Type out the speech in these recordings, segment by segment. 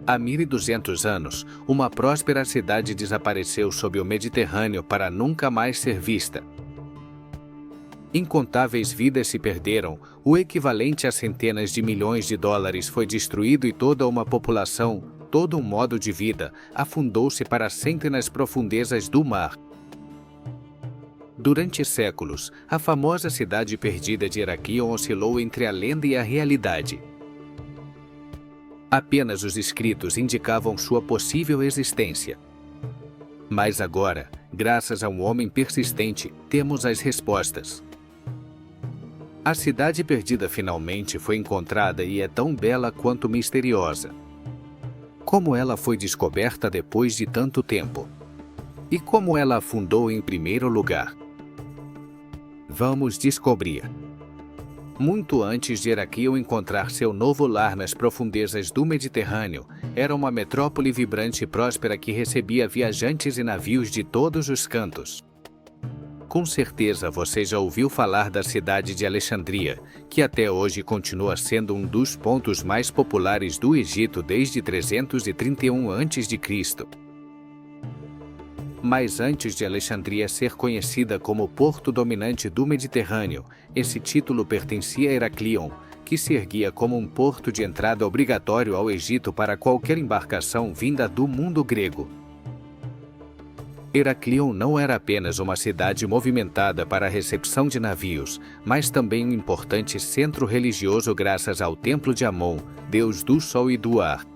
Há 1200 anos, uma próspera cidade desapareceu sob o Mediterrâneo para nunca mais ser vista. Incontáveis vidas se perderam, o equivalente a centenas de milhões de dólares foi destruído e toda uma população, todo um modo de vida, afundou-se para sempre nas profundezas do mar. Durante séculos, a famosa cidade perdida de Heraklion oscilou entre a lenda e a realidade. Apenas os escritos indicavam sua possível existência. Mas agora, graças a um homem persistente, temos as respostas. A cidade perdida finalmente foi encontrada e é tão bela quanto misteriosa. Como ela foi descoberta depois de tanto tempo? E como ela afundou em primeiro lugar? Vamos descobrir. Muito antes de Heraklion encontrar seu novo lar nas profundezas do Mediterrâneo, era uma metrópole vibrante e próspera que recebia viajantes e navios de todos os cantos. Com certeza você já ouviu falar da cidade de Alexandria, que até hoje continua sendo um dos pontos mais populares do Egito desde 331 a.C. Mas antes de Alexandria ser conhecida como porto dominante do Mediterrâneo, esse título pertencia a Heraklion, que se erguia como um porto de entrada obrigatório ao Egito para qualquer embarcação vinda do mundo grego. Heraklion não era apenas uma cidade movimentada para a recepção de navios, mas também um importante centro religioso graças ao templo de Amon, deus do sol e do ar.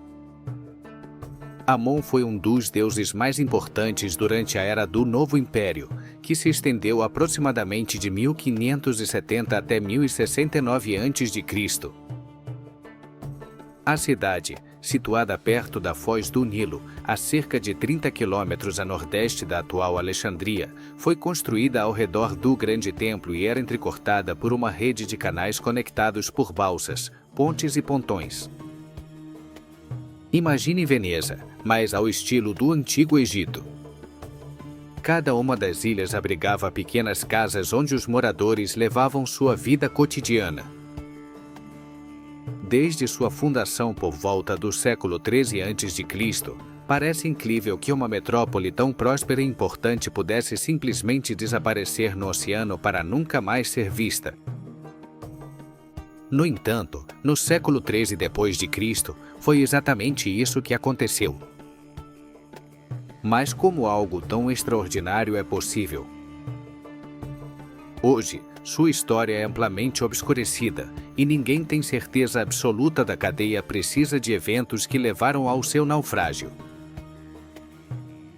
Amon foi um dos deuses mais importantes durante a Era do Novo Império, que se estendeu aproximadamente de 1570 até 1069 a.C. A cidade, situada perto da foz do Nilo, a cerca de 30 quilômetros a nordeste da atual Alexandria, foi construída ao redor do Grande Templo e era entrecortada por uma rede de canais conectados por balsas, pontes e pontões. Imagine Veneza, mas ao estilo do Antigo Egito. Cada uma das ilhas abrigava pequenas casas onde os moradores levavam sua vida cotidiana. Desde sua fundação por volta do século 13 a.C., parece incrível que uma metrópole tão próspera e importante pudesse simplesmente desaparecer no oceano para nunca mais ser vista. No entanto, no século 13 d.C., foi exatamente isso que aconteceu. Mas como algo tão extraordinário é possível? Hoje, sua história é amplamente obscurecida, e ninguém tem certeza absoluta da cadeia precisa de eventos que levaram ao seu naufrágio.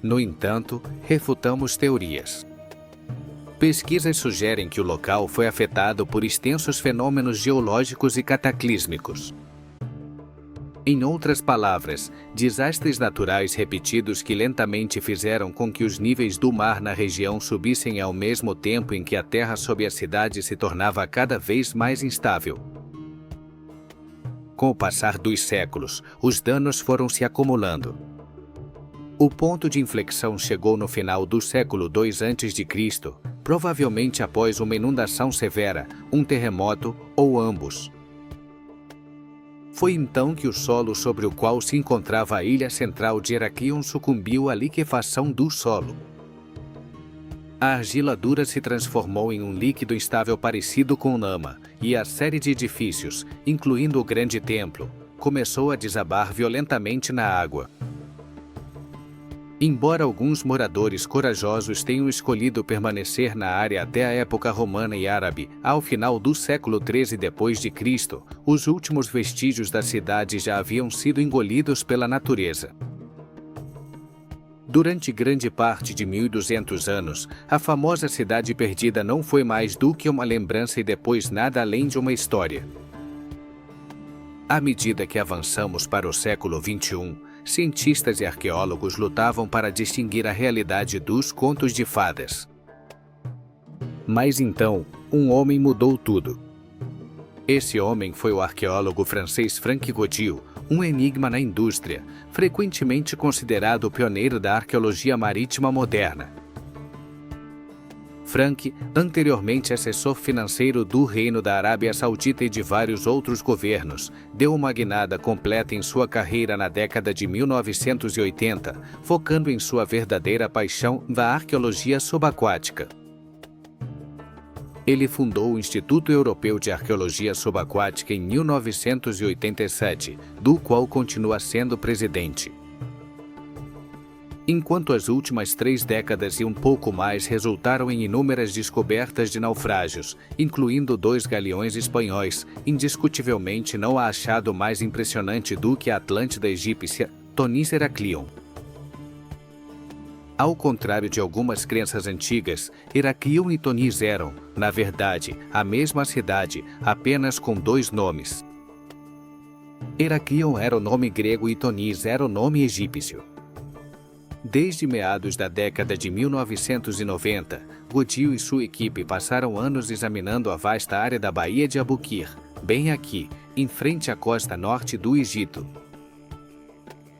No entanto, refutamos teorias. Pesquisas sugerem que o local foi afetado por extensos fenômenos geológicos e cataclísmicos. Em outras palavras, desastres naturais repetidos que lentamente fizeram com que os níveis do mar na região subissem ao mesmo tempo em que a terra sob a cidade se tornava cada vez mais instável. Com o passar dos séculos, os danos foram se acumulando. O ponto de inflexão chegou no final do século II a.C., provavelmente após uma inundação severa, um terremoto ou ambos. Foi então que o solo sobre o qual se encontrava a ilha central de Heraklion sucumbiu à liquefação do solo. A argila dura se transformou em um líquido instável parecido com lama, e a série de edifícios, incluindo o grande templo, começou a desabar violentamente na água. Embora alguns moradores corajosos tenham escolhido permanecer na área até a época romana e árabe, ao final do século 13 d.C., os últimos vestígios da cidade já haviam sido engolidos pela natureza. Durante grande parte de 1200 anos, a famosa cidade perdida não foi mais do que uma lembrança e depois nada além de uma história. À medida que avançamos para o século XXI, cientistas e arqueólogos lutavam para distinguir a realidade dos contos de fadas. Mas então, um homem mudou tudo. Esse homem foi o arqueólogo francês Franck Godil, um enigma na indústria, frequentemente considerado o pioneiro da arqueologia marítima moderna. Frank, anteriormente assessor financeiro do Reino da Arábia Saudita e de vários outros governos, deu uma guinada completa em sua carreira na década de 1980, focando em sua verdadeira paixão da arqueologia subaquática. Ele fundou o Instituto Europeu de Arqueologia Subaquática em 1987, do qual continua sendo presidente. Enquanto as últimas 3 décadas e um pouco mais resultaram em inúmeras descobertas de naufrágios, incluindo 2 galeões espanhóis, indiscutivelmente não há achado mais impressionante do que a Atlântida egípcia, Tonis Heraklion. Ao contrário de algumas crenças antigas, Heraklion e Tonis eram, na verdade, a mesma cidade, apenas com 2 nomes. Heraklion era o nome grego e Tonis era o nome egípcio. Desde meados da década de 1990, Godil e sua equipe passaram anos examinando a vasta área da Baía de Abukir, bem aqui, em frente à costa norte do Egito.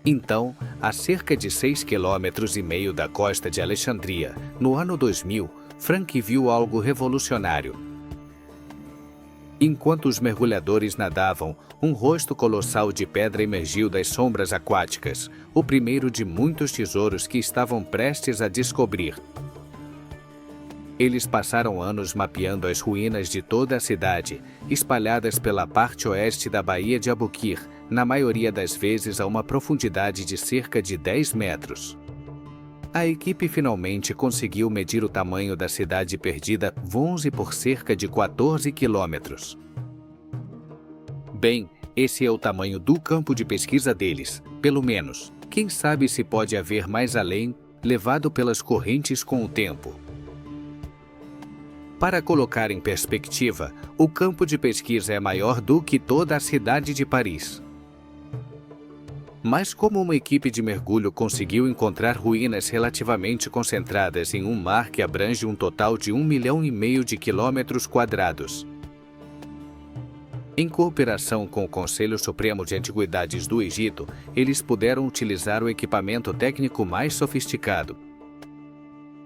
Então, a cerca de 6,5 km da costa de Alexandria, no ano 2000, Frank viu algo revolucionário. Enquanto os mergulhadores nadavam, um rosto colossal de pedra emergiu das sombras aquáticas, o primeiro de muitos tesouros que estavam prestes a descobrir. Eles passaram anos mapeando as ruínas de toda a cidade, espalhadas pela parte oeste da Baía de Abukir, na maioria das vezes a uma profundidade de cerca de 10 metros. A equipe finalmente conseguiu medir o tamanho da cidade perdida 11 por cerca de 14 quilômetros. Bem, esse é o tamanho do campo de pesquisa deles, pelo menos. Quem sabe se pode haver mais além, levado pelas correntes com o tempo. Para colocar em perspectiva, o campo de pesquisa é maior do que toda a cidade de Paris. Mas como uma equipe de mergulho conseguiu encontrar ruínas relativamente concentradas em um mar que abrange um total de 1,5 milhão de quilômetros quadrados? Em cooperação com o Conselho Supremo de Antiguidades do Egito, eles puderam utilizar o equipamento técnico mais sofisticado.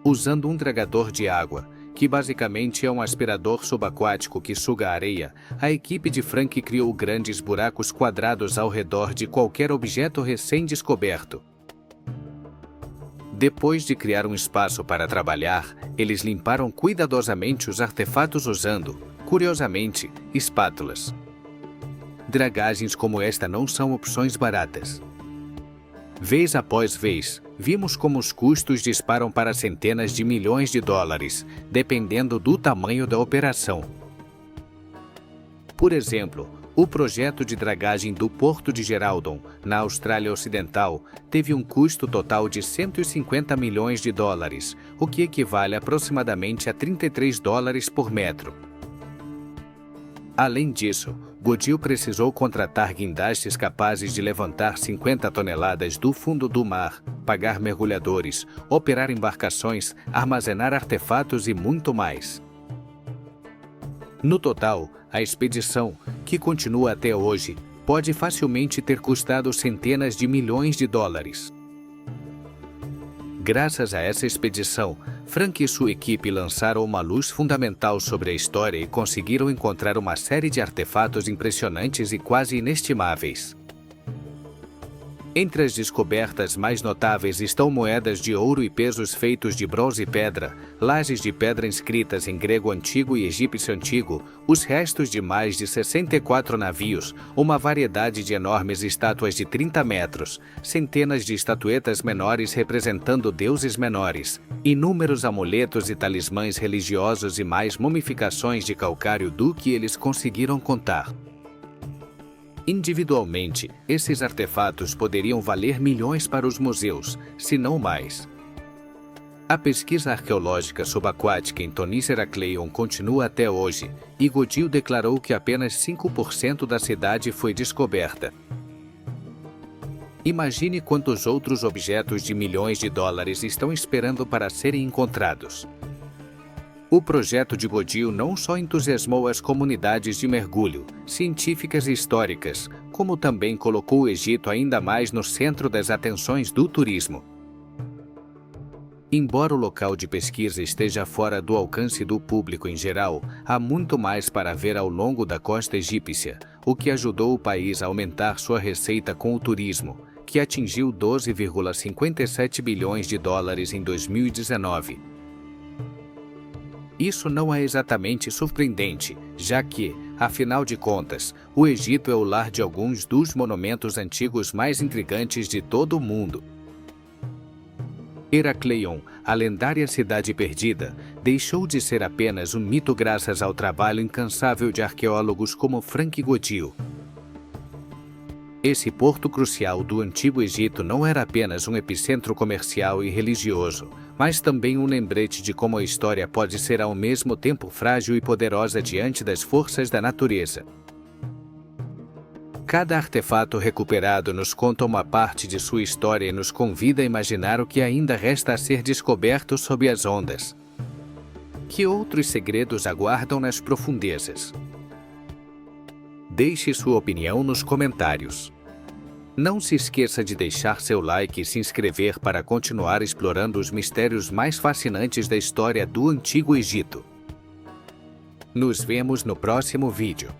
Usando um dragador de água, que basicamente é um aspirador subaquático que suga a areia, a equipe de Frank criou grandes buracos quadrados ao redor de qualquer objeto recém-descoberto. Depois de criar um espaço para trabalhar, eles limparam cuidadosamente os artefatos usando, curiosamente, espátulas. Dragagens como esta não são opções baratas. Vez após vez, vimos como os custos disparam para centenas de milhões de dólares, dependendo do tamanho da operação. Por exemplo, o projeto de dragagem do Porto de Geraldton, na Austrália Ocidental, teve um custo total de 150 milhões de dólares, o que equivale aproximadamente a 33 dólares por metro. Além disso, Godil precisou contratar guindastes capazes de levantar 50 toneladas do fundo do mar, pagar mergulhadores, operar embarcações, armazenar artefatos e muito mais. No total, a expedição, que continua até hoje, pode facilmente ter custado centenas de milhões de dólares. Graças a essa expedição, Frank e sua equipe lançaram uma luz fundamental sobre a história e conseguiram encontrar uma série de artefatos impressionantes e quase inestimáveis. Entre as descobertas mais notáveis estão moedas de ouro e pesos feitos de bronze e pedra, lajes de pedra inscritas em grego antigo e egípcio antigo, os restos de mais de 64 navios, uma variedade de enormes estátuas de 30 metros, centenas de estatuetas menores representando deuses menores, inúmeros amuletos e talismãs religiosos e mais mumificações de calcário do que eles conseguiram contar. Individualmente, esses artefatos poderiam valer milhões para os museus, se não mais. A pesquisa arqueológica subaquática em Tonis Heraklion continua até hoje, e Godil declarou que apenas 5% da cidade foi descoberta. Imagine quantos outros objetos de milhões de dólares estão esperando para serem encontrados. O projeto de Godil não só entusiasmou as comunidades de mergulho, científicas e históricas, como também colocou o Egito ainda mais no centro das atenções do turismo. Embora o local de pesquisa esteja fora do alcance do público em geral, há muito mais para ver ao longo da costa egípcia, o que ajudou o país a aumentar sua receita com o turismo, que atingiu 12,57 bilhões de dólares em 2019. Isso não é exatamente surpreendente, já que, afinal de contas, o Egito é o lar de alguns dos monumentos antigos mais intrigantes de todo o mundo. Heracleion, a lendária cidade perdida, deixou de ser apenas um mito graças ao trabalho incansável de arqueólogos como Frank Godil. Esse porto crucial do Antigo Egito não era apenas um epicentro comercial e religioso, mas também um lembrete de como a história pode ser ao mesmo tempo frágil e poderosa diante das forças da natureza. Cada artefato recuperado nos conta uma parte de sua história e nos convida a imaginar o que ainda resta a ser descoberto sob as ondas. Que outros segredos aguardam nas profundezas? Deixe sua opinião nos comentários. Não se esqueça de deixar seu like e se inscrever para continuar explorando os mistérios mais fascinantes da história do Antigo Egito. Nos vemos no próximo vídeo.